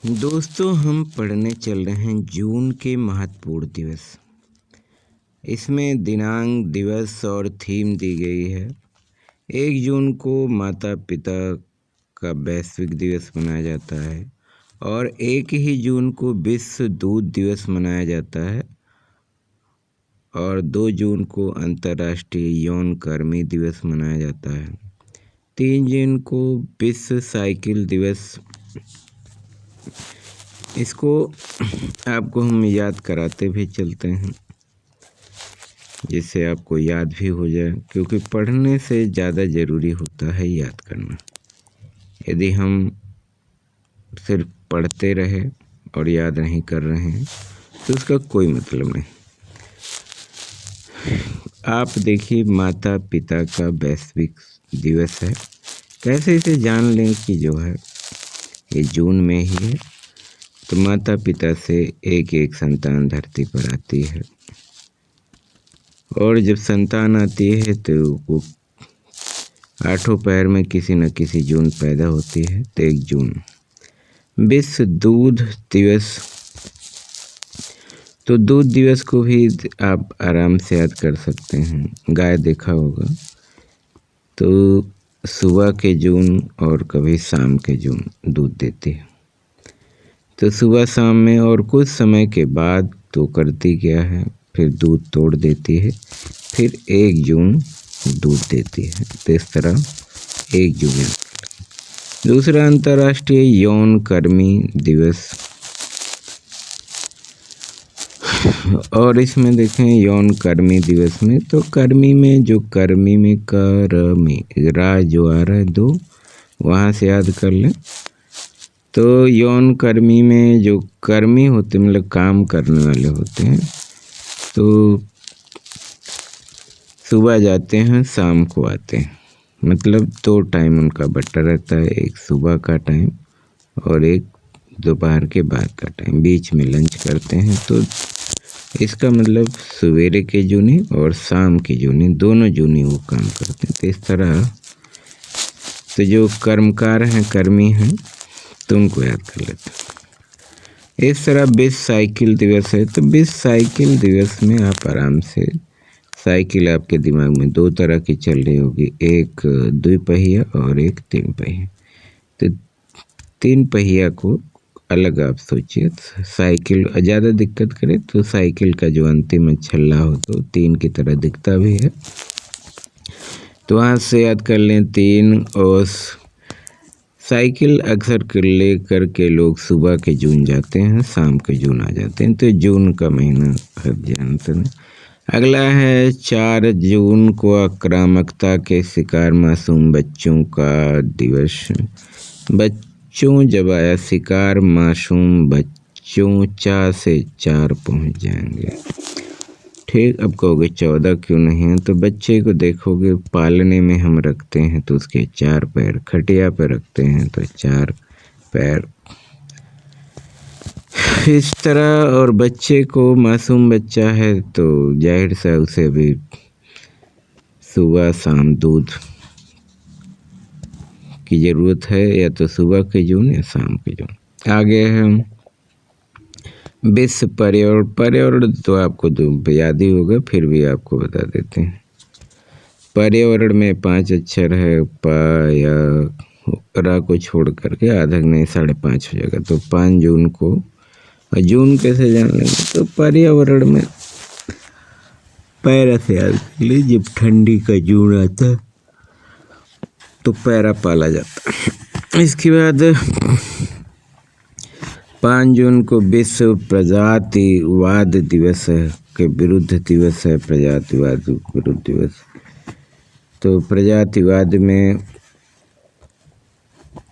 दोस्तों, हम पढ़ने चल रहे हैं जून के महत्वपूर्ण दिवस। इसमें दिनांक, दिवस और थीम दी गई है। 1 जून को माता पिता का वैश्विक दिवस मनाया जाता है और 1 ही जून को विश्व दूध दिवस मनाया जाता है और 2 जून को अंतर्राष्ट्रीय यौन कर्मी दिवस मनाया जाता है। 3 जून को विश्व साइकिल दिवस। इसको आपको हम याद कराते भी चलते हैं जिससे आपको याद भी हो जाए, क्योंकि पढ़ने से ज़्यादा ज़रूरी होता है याद करना। यदि हम सिर्फ पढ़ते रहे और याद नहीं कर रहे हैं तो उसका कोई मतलब नहीं। आप देखिए, माता पिता का वैश्विक दिवस है। कैसे इसे जान लें कि जो है ये जून में ही है। तो माता पिता से एक एक संतान धरती पर आती है और जब संतान आती है तो वो 8 पैर में किसी न किसी जून पैदा होती है। तो 1 जून विश्व दूध दिवस। तो दूध दिवस को भी आप आराम से याद कर सकते हैं। गाय देखा होगा तो सुबह के जून और कभी शाम के जून दूध देती है। तो सुबह शाम में और कुछ समय के बाद तो करती क्या है, फिर दूध तोड़ देती है, फिर 1 जून दूध देती है। तो इस तरह 1 जून। दूसरा, अंतर्राष्ट्रीय यौन कर्मी दिवस। और इसमें देखें यौन कर्मी दिवस में तो कर्मी में जो कर्मी में कर्मी रा जो आ रहा है 2, वहाँ से याद कर लें। तो यौन कर्मी में जो कर्मी होते मतलब काम करने वाले होते हैं, तो सुबह जाते हैं शाम को आते हैं। मतलब 2 टाइम उनका बटा रहता है, एक सुबह का टाइम और एक दोपहर के बाद का टाइम। बीच में लंच करते हैं। तो इसका मतलब सवेरे के जूनी और शाम की जूनी, दोनों जूनी वो काम करते हैं। तो इस तरह तो जो कर्मकार हैं, कर्मी हैं, तो उनको याद कर लेते हैं। इस तरह विश्व साइकिल दिवस है। तो विश्व साइकिल दिवस में आप आराम से, साइकिल आपके दिमाग में 2 तरह की चल रही होगी, एक 2 पहिया और एक 3 पहिया। तो 3 पहिया को अलग आप सोचिए। साइकिल ज़्यादा दिक्कत करे तो साइकिल का जो अंतिम छल्ला हो तो 3 की तरह दिखता भी है। तो वहाँ से याद कर लें 3। और साइकिल अक्सर लेकर के लोग सुबह के जून जाते हैं, शाम के जून आ जाते हैं। तो जून का महीना सब जानते हैं। अगला है 4 जून को आक्रामकता के शिकार मासूम बच्चों का दिवस। बच्चों जब आया शिकार, मासूम बच्चों 4 से 4 पहुंच जाएंगे। ठीक, अब कहोगे 14 क्यों नहीं है? तो बच्चे को देखोगे, पालने में हम रखते हैं तो उसके 4 पैर, खटिया पे रखते हैं तो 4 पैर, इस तरह। और बच्चे को, मासूम बच्चा है तो जाहिर सा उसे भी सुबह शाम दूध की ज़रूरत है, या तो सुबह के जून या शाम के जून। आगे है विश्व पर्यावरण। पर्यावरण तो आपको याद ही होगा, फिर भी आपको बता देते हैं। पर्यावरण में 5 अक्षर है। प या रा को छोड़ करके आधा नहीं 5.5 हो जाएगा। तो 5 जून को, जून कैसे जान लेंगे? तो पर्यावरण में पैरा से याद कर ली। जब ठंडी का जून आता है तो पैरा पाला जाता है। इसके बाद 5 जून को विश्व प्रजातिवाद दिवस के विरुद्ध दिवस है। प्रजातिवाद विरुद्ध दिवस। तो प्रजातिवाद में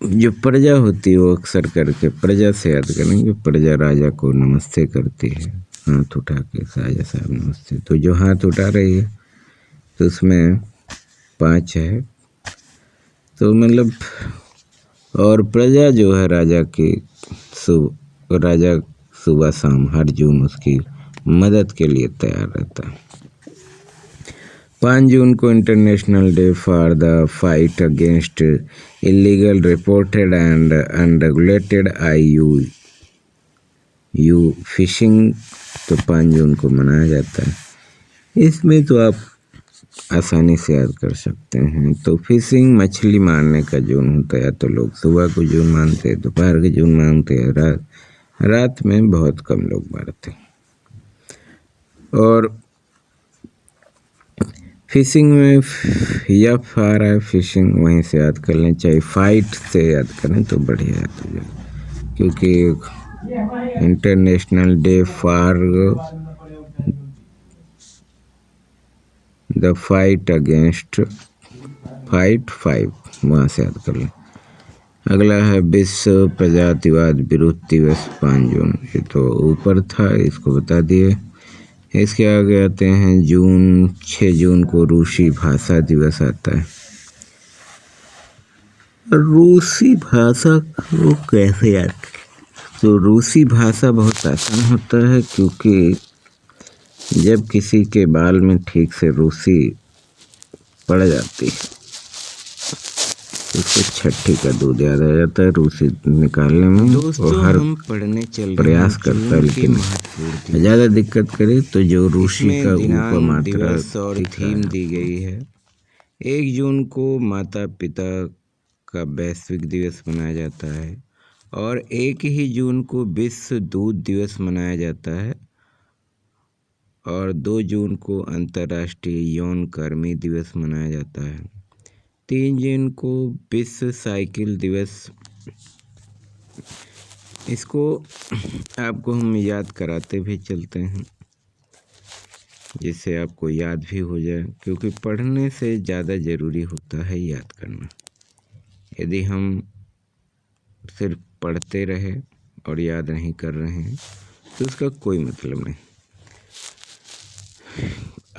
जो प्रजा होती है वो अक्सर करके प्रजा से याद करेंगे। प्रजा राजा को नमस्ते करती है, हाथ उठा के, राजा साहब नमस्ते। तो जो हाथ उठा रही है तो उसमें 5 है। तो मतलब, और प्रजा जो है राजा की, राजा सुबह शाम हर जून उसकी मदद के लिए तैयार रहता है। 5 जून को international day for the fight against illegal, reported and unregulated fishing तो 5 जून को मनाया जाता है। इसमें तो आप आसानी से याद कर सकते हैं। तो फिशिंग मछली मारने का जून होता है। या तो लोग सुबह को जून मानते हैं, दोपहर के जून मानते हैं, रात में बहुत कम लोग मारते हैं। और फिशिंग में या फार है फिशिंग, वहीं से याद कर लें, चाहे फाइट से याद करें तो बढ़िया याद हो जाए, क्योंकि international day for the fight against fight 5, वहाँ से याद कर लें। अगला है विश्व प्रजातिवाद विरोध दिवस 5 जून। ये तो ऊपर था, इसको बता दिए। इसके आगे आते हैं 6 जून को रूसी भाषा दिवस आता है। रूसी भाषा को कैसे याद करें? तो रूसी भाषा बहुत आसान होता है, क्योंकि जब किसी के बाल में ठीक से रूसी पड़ जाती है तो उसको छठी का दूध याद आ जाता है रूसी निकालने में। और हर पढ़ने प्रयास करता है, लेकिन ज़्यादा दिक्कत करे तो जो रूसी का उपमात्रा और थीम दी गई है। 1 जून को माता पिता का वैश्विक दिवस मनाया जाता है, और 1 ही जून को विश्व दूध दिवस मनाया जाता है, और 2 जून को अंतर्राष्ट्रीय यौन कर्मी दिवस मनाया जाता है। 3 जून को विश्व साइकिल दिवस। इसको आपको हम याद कराते भी चलते हैं, जिससे आपको याद भी हो जाए, क्योंकि पढ़ने से ज़्यादा ज़रूरी होता है याद करना। यदि हम सिर्फ पढ़ते रहे और याद नहीं कर रहे हैं तो उसका कोई मतलब नहीं।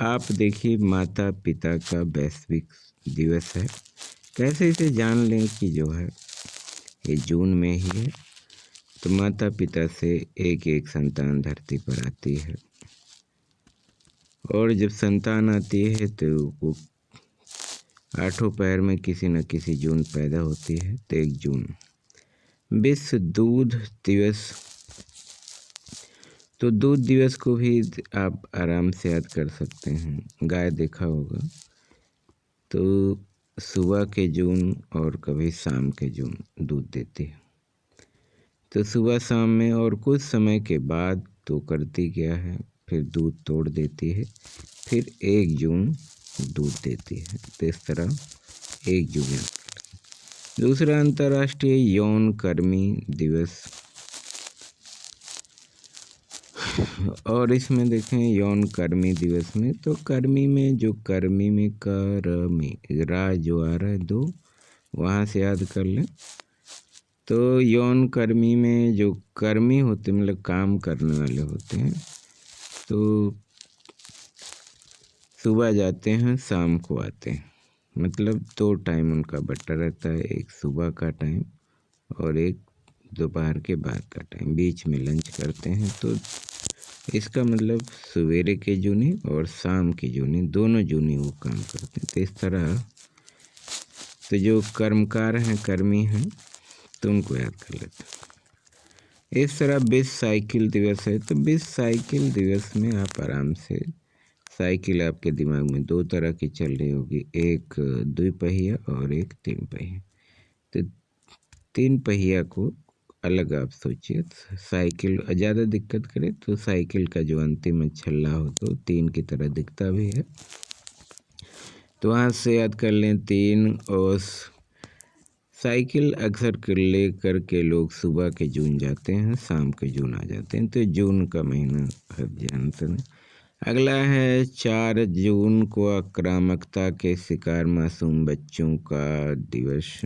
आप देखिए, माता पिता का वैश्विक दिवस है। कैसे इसे जान लें कि जो है ये जून में ही है? तो माता पिता से एक संतान धरती पर आती है, और जब संतान आती है तो वो 8 पैर में किसी न किसी जून पैदा होती है। तो 1 जून विश्व दूध दिवस। तो दूध दिवस को भी आप आराम से याद कर सकते हैं। गाय देखा होगा तो सुबह के जून और कभी शाम के जून दूध देती है। तो सुबह शाम में और कुछ समय के बाद तो करती क्या है, फिर दूध तोड़ देती है, फिर 1 जून दूध देती है। तो इस तरह 1 जून। दूसरा, अंतर्राष्ट्रीय यौन कर्मी दिवस। और इसमें देखें यौन कर्मी दिवस में, तो कर्मी में जो कर्मी में कर्मी रा जो आ रहा है 2, वहाँ से याद कर लें। तो यौन कर्मी में जो कर्मी होते मतलब काम करने वाले होते हैं, तो सुबह जाते हैं शाम को आते हैं, मतलब 2 टाइम उनका बटा रहता है, एक सुबह का टाइम और एक दोपहर के बाद का टाइम, बीच में लंच करते हैं। तो इसका मतलब सवेरे के जूनी और शाम की जूनी, दोनों जूनी वो काम करते हैं। तो इस तरह तो जो कर्मकार हैं, कर्मी हैं, तो उनको याद कर लेते हैं। इस तरह विश्व साइकिल दिवस है। तो विश्व साइकिल दिवस में आप आराम से, साइकिल आपके दिमाग में 2 तरह की चल रही होगी, एक 2 पहिया और एक 3 पहिया। तो 3 पहिया को अलग आप सोचिए। साइकिल ज़्यादा दिक्कत करे तो साइकिल का जो अंतिम छल्ला हो तो 3 की तरह दिखता भी है। तो वहाँ से याद कर लें 3। और साइकिल अक्सर लेकर के लोग सुबह के जून जाते हैं, शाम के जून आ जाते हैं। तो जून का महीना हर जानते हैं। अगला है 4 जून को आक्रामकता के शिकार मासूम बच्चों का दिवस।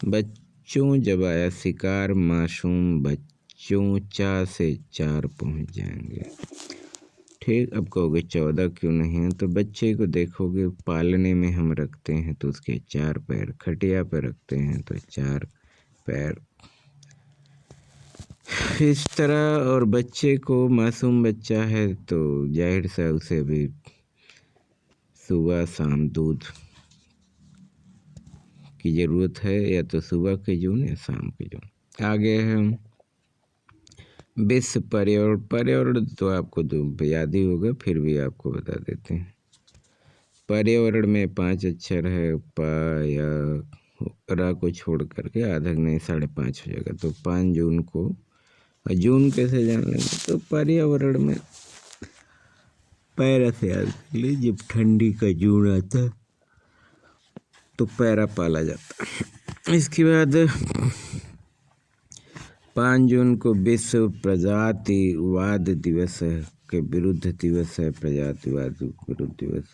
बच्चों जब आया शिकार, मासूम बच्चों 4 से 4 पहुंच जाएंगे। ठीक, अब कहोगे 14 क्यों नहीं है? तो बच्चे को देखोगे, पालने में हम रखते हैं तो उसके 4 पैर, खटिया पर रखते हैं तो 4 पैर, इस तरह। और बच्चे को, मासूम बच्चा है तो जाहिर सा उसे भी सुबह शाम दूध की ज़रूरत है, या तो सुबह के जून या शाम के जून। आगे है विश्व पर्यावरण, पर्यावरण तो आपको तो याद ही होगा, फिर भी आपको बता देते हैं। पर्यावरण में 5 अक्षर है, प या रा को छोड़ करके आधा नहीं 5.5 हो जाएगा। तो 5 जून को, जून कैसे जान लेंगे, तो पर्यावरण में पैरा से याद कर ली। जब ठंडी का जून आता है तो पैरा पाला जाता है। इसके बाद 5 जून को विश्व प्रजातिवाद दिवस के विरुद्ध दिवस है। प्रजातिवाद विरुद्ध दिवस,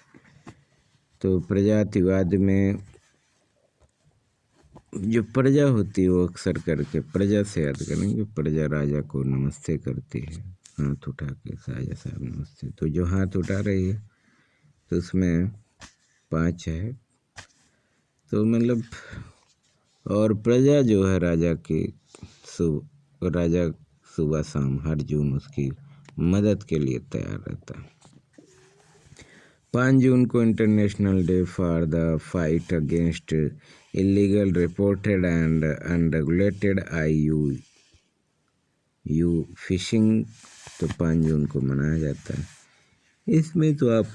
तो प्रजातिवाद में जो प्रजा होती है वो अक्सर करके प्रजा से याद करेंगे। प्रजा राजा को नमस्ते करती है, हाथ उठा के, राजा साहब नमस्ते। तो जो हाथ उठा रही है तो उसमें 5 है, तो मतलब, और प्रजा जो है राजा की, राजा सुबह शाम हर जून उसकी मदद के लिए तैयार रहता है। 5 जून को international day for the fight against illegal reported and unregulated you fishing, तो 5 जून को मनाया जाता है। इसमें तो आप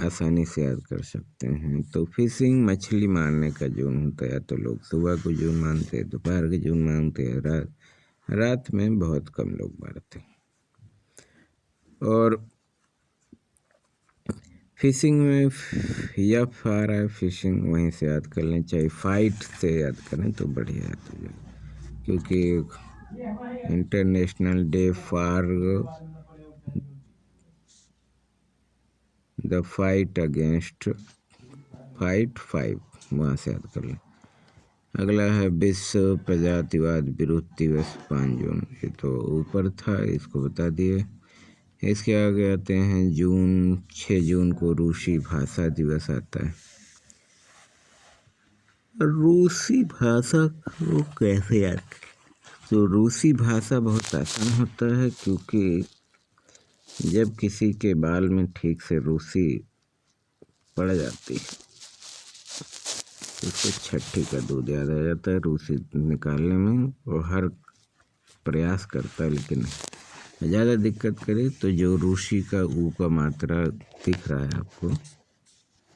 आसानी से याद कर सकते हैं। तो फिशिंग मछली मारने का जून होता है। तो लोग सुबह को जून मानते हैं, दोपहर के जून मानते हैं, रात में बहुत कम लोग मारते हैं। और फिशिंग में यफ आ रहा है, फिशिंग वहीं से याद कर लें, चाहे फाइट से याद करें तो बढ़िया याद हो जाए, क्योंकि international day for the fight against, fight 5 वहाँ से याद कर लें। अगला है विश्व प्रजातिवाद विरुद्ध दिवस 5 जून, ये तो ऊपर था, इसको बता दिए। इसके आगे आते हैं 6 जून को रूसी भाषा दिवस आता है। रूसी भाषा को कैसे याद, तो रूसी भाषा बहुत आसान होता है, क्योंकि जब किसी के बाल में ठीक से रूसी पड़ जाती है तो उसको छठी का दूध याद आ जाता है रूसी निकालने में, और हर प्रयास करता है, लेकिन ज़्यादा दिक्कत करे तो जो रूसी का ऊ का मात्रा दिख रहा है आपको,